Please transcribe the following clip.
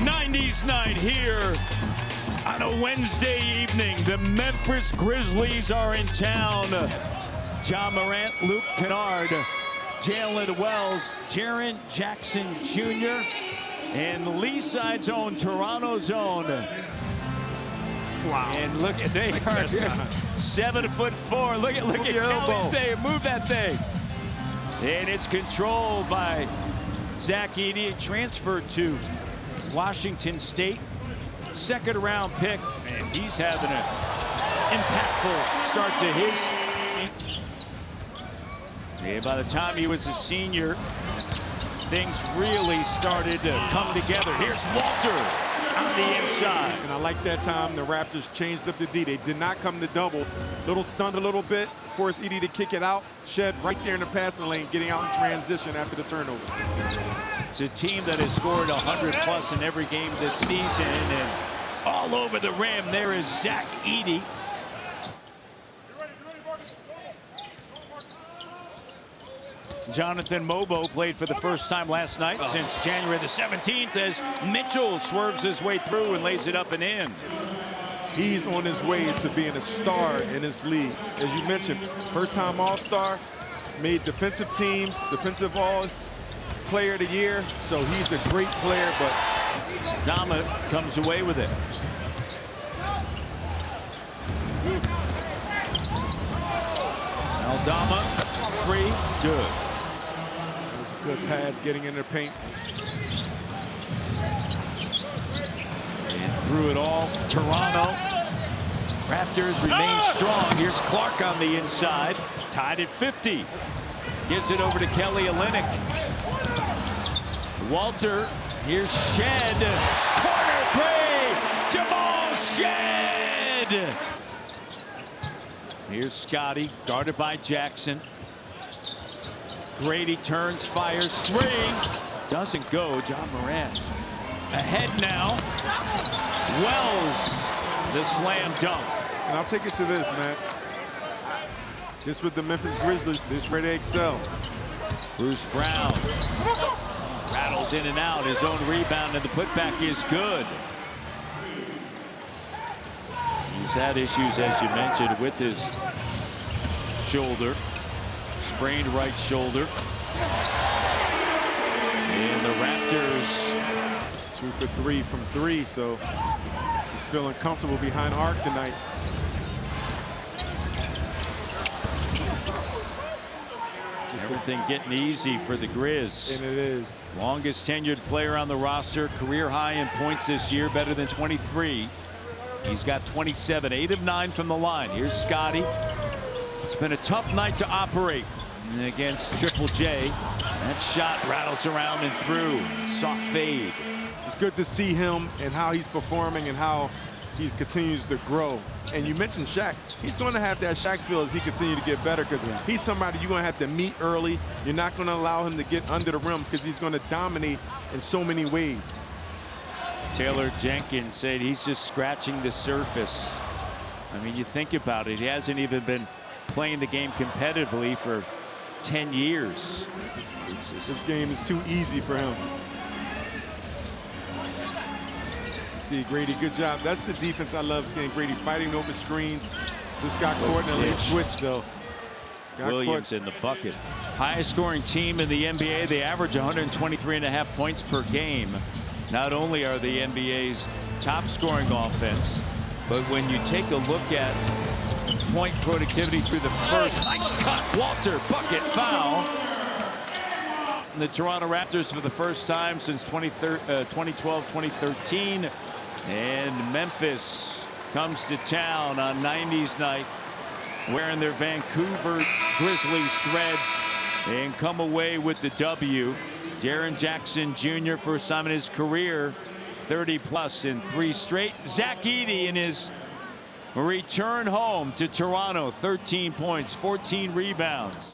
90s night here on a Wednesday evening. The Memphis Grizzlies are in town. John Morant, Luke Kennard, Jalen Wells, Jaren Jackson Jr., and Leaside's own Toronto's own. Wow. And look at they are 7'4". Look at Kelly say, move that thing. And it's controlled by Zach Edey, transferred to Washington State. Second round pick, and he's having an impactful start to his. And by the time he was a senior, things really started to come together. Here's Walter on the inside. And I like that time the Raptors changed up the D. They did not come to double. Little stunned a little bit, forced Edey to kick it out. Shed right there in the passing lane, getting out in transition after the turnover. It's a team that has scored 100+ in every game this season, and all over the rim there is Zach Edey. Jonathan Mobo played for the first time last night since January the 17th as Mitchell swerves his way through and lays it up and in. He's on his way to being a star in this league. As you mentioned, first-time All-Star, made defensive teams, defensive All-Player of the Year, so he's a great player, but Dama comes away with it. Aldama, three, good. That was a good pass getting in the paint. And through it all, Toronto. Raptors remain strong. Here's Clark on the inside, tied at 50. Gives it over to Kelly Olynyk. Walter, here's Shed. Corner three, Jamal Shed. Here's Scotty, guarded by Jackson. Grady turns, fires, three. Doesn't go, John Morant. Ahead now. Wells, the slam dunk. And I'll take it to this, man. This with the Memphis Grizzlies, this where they excel. Bruce Brown rattles in and out, his own rebound, and the putback is good. He's had issues, as you mentioned, with his shoulder, sprained right shoulder. And the Raptors 2 for 3 from 3, so he's feeling comfortable behind arc tonight. Everything getting easy for the Grizz. And it is. Longest tenured player on the roster, career high in points this year, better than 23. He's got 27, 8 of 9 from the line. Here's Scotty. It's been a tough night to operate against Triple J. That shot rattles around and through. Soft fade. It's good to see him and how he's performing and how he continues to grow. And you mentioned Shaq. He's going to have that Shaq feel as he continues to get better, because he's somebody you're going to have to meet early. You're not going to allow him to get under the rim because he's going to dominate in so many ways. Taylor Jenkins said he's just scratching the surface. I mean, you think about it, he hasn't even been playing the game competitively for 10 years. This game is too easy for him. See, Grady, good job. That's the defense I love seeing. Grady fighting over screens. Just got caught in a late switch, though. Williams in the bucket. Highest scoring team in the NBA. They average 123.5 points per game. Not only are the NBA's top scoring offense, but when you take a look at point productivity through the first, nice cut, Walter, bucket, foul. And the Toronto Raptors for the first time since 2012-2013. And Memphis comes to town on 90s night wearing their Vancouver Grizzlies threads and come away with the W. Jaren Jackson Jr. first time in his career, 30+ in 3 straight. Zach Edey in his return home to Toronto, 13 points, 14 rebounds.